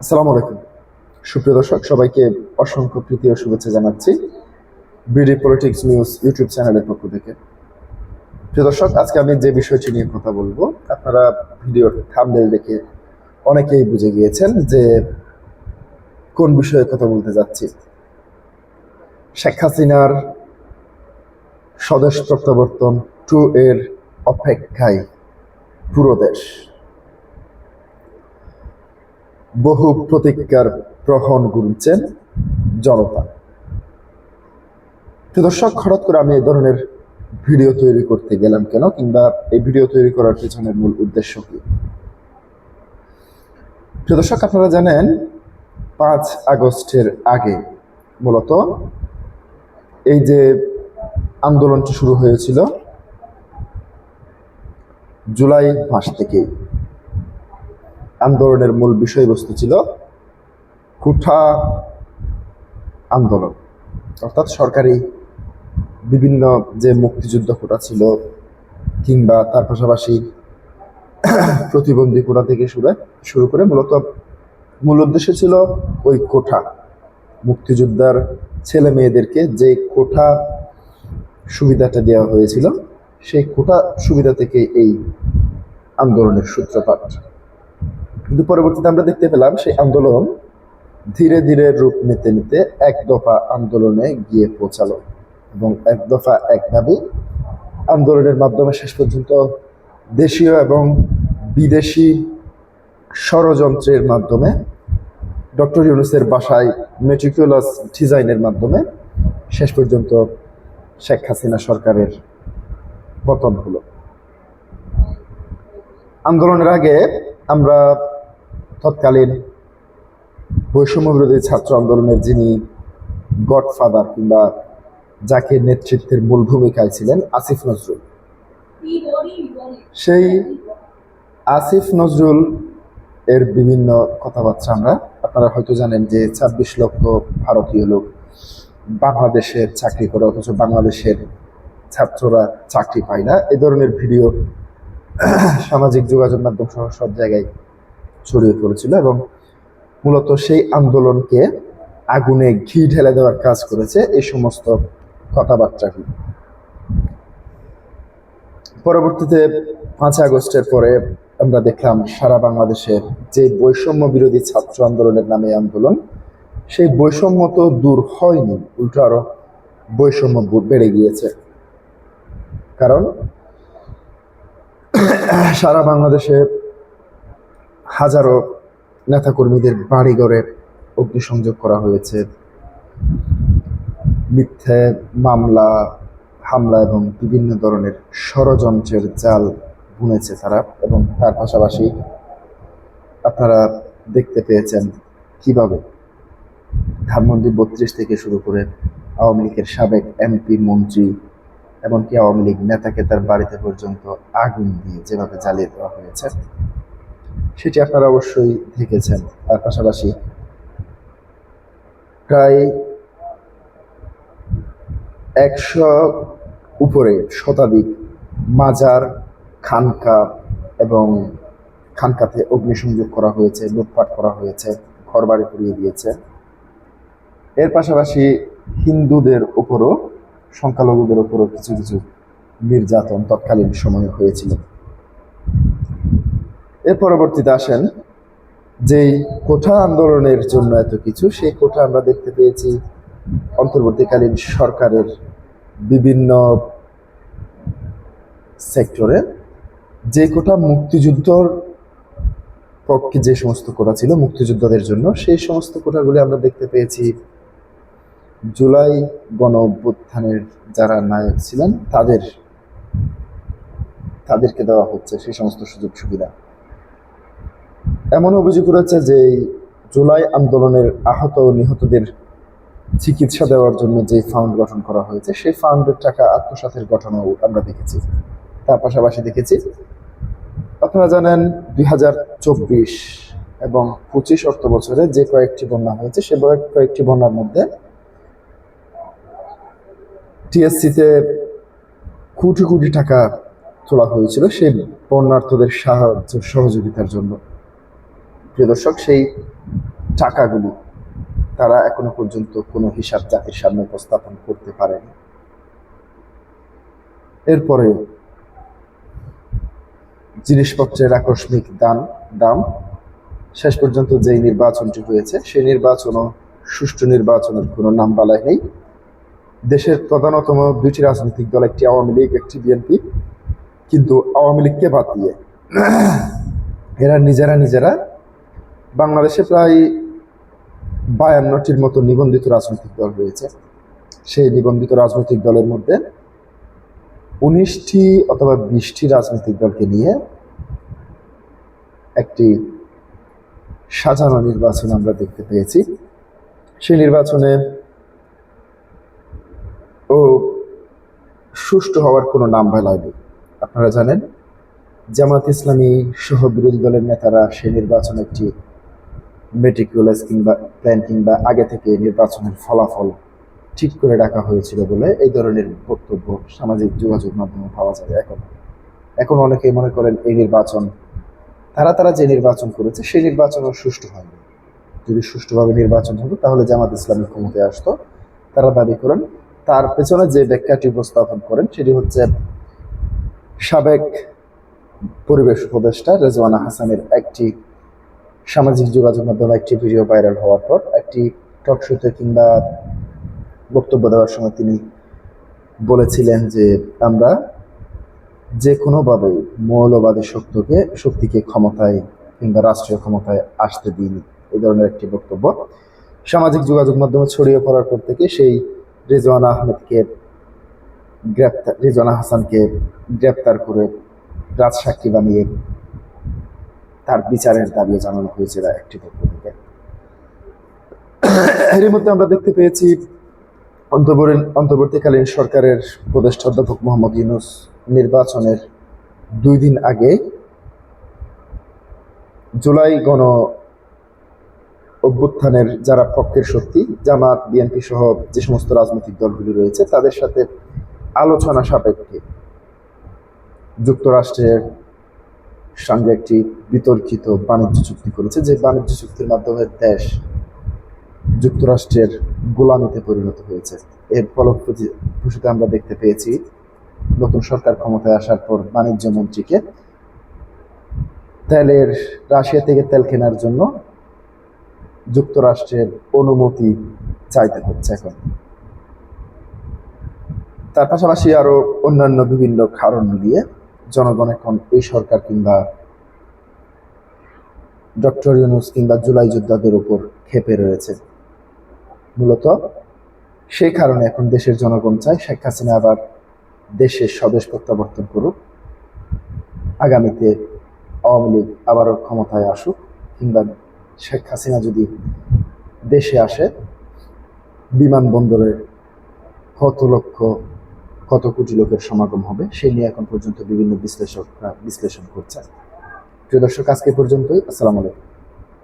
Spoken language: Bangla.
আসসালামু আলাইকুম সুপ্রিয় দর্শক, সবাইকে অসংখ্য প্রীতি ও শুভেচ্ছা জানাচ্ছি বিডি পলিটিক্স নিউজ ইউটিউব চ্যানেলের পক্ষ থেকে। প্রিয় দর্শক, আজকে আমি যে বিষয়টি নিয়ে কথা বলবো, আপনারা ভিডিওর থাম্বনেল দেখে অনেকেই বুঝে গিয়েছেন যে কোন বিষয়ে কথা বলতে যাচ্ছি। শেখ হাসিনার স্বদেশ প্রত্যাবর্তন 2 এর অপেক্ষায় পুরো দেশ। বহু প্রতিজ্ঞার প্রহন গুনছেন জনতা। দর্শক, হঠাৎ করে আমি এই ধরনের ভিডিও তৈরি করতে গেলাম কেন, কিংবা এই ভিডিও তৈরি করার পেছনের মূল উদ্দেশ্য কি? দর্শক, আপনারা জানেন 5 আগস্টের আগে মূলত এই যে আন্দোলনটি শুরু হয়েছিল জুলাই মাস থেকে। আন্দোলনের মূল বিষয়বস্তু ছিল কোঠা আন্দোলন, অর্থাৎ সরকারি বিভিন্ন যে মুক্তিযুদ্ধ কোটা ছিল, কিংবা তার পাশাপাশি প্রতিবন্ধী কোটা থেকে শুরু করে মূল উদ্দেশ্য ছিল ওই কোঠা, মুক্তিযোদ্ধার ছেলে মেয়েদেরকে যে কোঠা সুবিধাটা দেওয়া হয়েছিল, সেই কোঠা সুবিধা থেকে এই আন্দোলনের সূত্রপাত। কিন্তু পরবর্তীতে আমরা দেখতে পেলাম সেই আন্দোলন ধীরে ধীরে রূপ নিতে নিতে এক দফা আন্দোলনে গিয়ে পৌঁছালো, এবং এক দফা একভাবে আন্দোলনের মাধ্যমে শেষ পর্যন্ত দেশীয় এবং বিদেশি ষড়যন্ত্রের মাধ্যমে ডক্টর ইউনূসের বাসায় মেটিকুলাস ডিজাইনের মাধ্যমে শেষ পর্যন্ত শেখ হাসিনা সরকারের পতন হলো। আন্দোলনের আগে আমরা তৎকালীন বৈষম্য বিরোধী ছাত্র আন্দোলনের যিনি গডফাদার, কিংবা যাকে নেতৃত্বের মূল ভূমিকায় ছিলেন আসিফ নজরুল, সেই আসিফ নজরুল এর বিভিন্ন কথাবার্তা আপনারা হয়তো জানেন যে 26 লক্ষ ভারতীয় লোক বাংলাদেশে চাকরি করে, অথচ বাংলাদেশের ছাত্ররা চাকরি পায় না। এই ধরনের ভিডিও সামাজিক যোগাযোগ মাধ্যম সহ সব জায়গায় ছড়িয়ে পড়েছিল, এবং মূলত সেই আন্দোলনকে আগুনে ঘি ঢেলে দেওয়ার কাজ করেছে এই সমস্ত কথাবার্তাগুলো। পরবর্তীতে 5 আগস্টের পরে আমরা দেখলাম সারা বাংলাদেশে যে বৈষম্য বিরোধী ছাত্র আন্দোলনের নামে আন্দোলন, সেই বৈষম্য তো দূর হয়নি, উল্টো আরো বৈষম্য বেড়ে গিয়েছে। কারণ সারা বাংলাদেশে হাজারো নেতাকর্মীদের বাড়িঘরে অগ্নিসংযোগ করা হয়েছে, মিথ্যে মামলা হামলা এবং বিভিন্ন ধরনের ষড়যন্ত্রের জাল বুনেছে তারা। এবং তার পাশাপাশি আপনারা দেখতে পেয়েছেন কিভাবে ধানমন্ডি 32 থেকে শুরু করে আওয়ামী লীগের সাবেক এমপি, মন্ত্রী, এমনকি আওয়ামী লীগ নেতাকে তার বাড়িতে পর্যন্ত আগুন দিয়ে যেভাবে জ্বালিয়ে দেওয়া হয়েছে, সেটি আপনারা অবশ্যই দেখেছেন। তার পাশাপাশি প্রায় 100 উপরে শতাধিক মাজার, খানকা এবং খানকাতে অগ্নিসংযোগ করা হয়েছে, লুটপাট করা হয়েছে, ঘরবাড়ি পুড়িয়ে দিয়েছে। এর পাশাপাশি হিন্দুদের উপরও, সংখ্যালঘুদের উপরও কিছু কিছু নির্যাতন তৎকালীন সময়ে হয়েছিল। এর পরবর্তীতে আসেন যেই কোঠা আন্দোলনের জন্য এত কিছু, সেই কোঠা আমরা দেখতে পেয়েছি অন্তর্বর্তীকালীন সরকারের বিভিন্ন সেক্টরে। যে কোটা মুক্তিযুদ্ধর পক্ষে যে সমস্ত কোটা ছিল মুক্তিযোদ্ধাদের জন্য, সেই সমস্ত কোটাগুলি আমরা দেখতে পেয়েছি জুলাই গণ অভ্যুত্থানের যারা নায়ক ছিলেন তাদেরকে দেওয়া হচ্ছে সেই সমস্ত সুযোগ সুবিধা। এমন অভিযোগ রয়েছে যে জুলাই আন্দোলনের আহত ও নিহতদের চিকিৎসা দেওয়ার জন্য যে ফান্ড গঠন করা হয়েছে, সেই ফান্ডের টাকা আত্মসাতের ঘটনাও আমরা দেখেছি। তার পাশাপাশি দেখেছি, আপনারা জানেন 2024 এবং 25 অর্থ বছরে যে কয়েকটি বন্যা হয়েছে, সে কয়েকটি বন্যার মধ্যে টিএসসিতে কোটি কোটি টাকা তোলা হয়েছিল সেই বন্যার্থদের সাহায্য সহযোগিতার জন্য। প্রিয় দর্শক, সেই টাকাগুলি তারা এখনো পর্যন্ত কোনো হিসাব জাতির সামনে উপস্থাপন করতে পারেনি। এরপরে জিনিসপত্রের আকস্মিক দাম, শেষ পর্যন্ত যেই নির্বাচনটি হয়েছে সেই নির্বাচনও সুষ্ঠু নির্বাচনের কোনো নাম বালাই নেই। দেশের প্রধানতম দুইটি রাজনৈতিক দল, একটি আওয়ামী লীগ, একটি বিএনপি, কিন্তু আওয়ামী লীগকে বাদ দিয়ে এরা নিজেরা বাংলাদেশে প্রায় 52টির মতো নিবন্ধিত রাজনৈতিক দল রয়েছে। সেই নিবন্ধিত রাজনৈতিক দলের মধ্যে 19টি অথবা 20টি রাজনৈতিক দলকে নিয়ে একটি সাজানো নির্বাচন আমরা দেখতে পেয়েছি। সেই নির্বাচনে সুষ্ঠু হওয়ার কোনো নাম বালায়নি। আপনারা জানেন, জামাত ইসলামী সহ বিরোধী দলের নেতারা সেই নির্বাচনে একটি মেটিকুলাস কিংবা আগে থেকে নির্বাচনের ফলাফল ঠিক করে রাখা হয়েছিল বলে এই ধরনের বক্তব্য সামাজিক যোগাযোগ মাধ্যমে পাওয়া যায়। এখন অনেকেই মনে করেন এই নির্বাচন তারা যে নির্বাচন করেছে সেই নির্বাচনও সুষ্ঠু হয়নি। যদি সুষ্ঠুভাবে নির্বাচন হতো তাহলে জামাত ইসলামী ক্ষমতায় আসতো। তারা দাবি করেন, তার পেছনে যে ব্যাখ্যাটি উপস্থাপন করেন সেটি হচ্ছে সাবেক পরিবেশ উপদেষ্টা রেজওয়ানা হাসানের একটি সামাজিক যোগাযোগ মাধ্যমে একটি ভিডিও ভাইরাল হওয়ার পর একটি টক শোতে কিংবা বক্তব্য দেওয়ার সময় তিনি বলেছিলেন যে আমরা যে কোনোভাবে মৌলবাদী শক্তিকে ক্ষমতায় কিংবা রাষ্ট্রীয় ক্ষমতায় আসতে দিইনি, এই ধরনের একটি বক্তব্য সামাজিক যোগাযোগ মাধ্যমে ছড়িয়ে পড়ার পর থেকে সেই রেজওয়ানা হাসানকে গ্রেপ্তার করে রাজসাক্ষী বানিয়ে তার বিচারের দাবিও জানানো হয়েছিল একটি পক্ষ থেকে। এর মধ্যে আমরা দেখতে পেয়েছি অন্তর্বর্তীকালীন সরকারের উপদেষ্টা অধ্যাপক মোহাম্মদ ইউনূস নির্বাচনের 2 দিন আগে জুলাই গণ অভ্যুত্থানের যারা পক্ষের শক্তি, জামাত, বিএনপি সহ যে সমস্ত রাজনৈতিক দলগুলি রয়েছে তাদের সাথে আলোচনা সাপেক্ষে যুক্তরাষ্ট্রের সঙ্গে একটি বিতর্কিত বাণিজ্য চুক্তি করেছে, যে বাণিজ্য চুক্তির মাধ্যমে দেশ যুক্তরাষ্ট্রের গোলামিতে পরিণত হয়েছে। এর ফলশ্রুতিতে আমরা দেখতে পেয়েছি নতুন সরকার ক্ষমতায় আসার পর বাণিজ্য মন্ত্রীকে রাশিয়া থেকে তেল কেনার জন্য যুক্তরাষ্ট্রের অনুমতি চাইতে হচ্ছে এখন। তার পাশাপাশি আরো অন্যান্য বিভিন্ন কারণ নিয়ে জনগণ এখন এই সরকার কিংবা ডক্টর ইউনূস কিংবা জুলাই যোদ্ধাদের উপর ক্ষেপে রয়েছে। মূলত সেই কারণে এখন দেশের জনগণ চায় শেখ হাসিনা আবার দেশের স্বদেশ প্রত্যাবর্তন করুক, আগামীতে আওয়ামী লীগ আবারও ক্ষমতায় আসুক, কিংবা শেখ হাসিনা যদি দেশে আসে বিমানবন্দরে কত কোটি লোকের সমাগম হবে, সেই নিয়ে এখন পর্যন্ত বিভিন্ন বিশ্লেষকরা বিশ্লেষণ করছে। প্রিয় দর্শক, আজকে পর্যন্তই। আসসালামু আলাইকুম।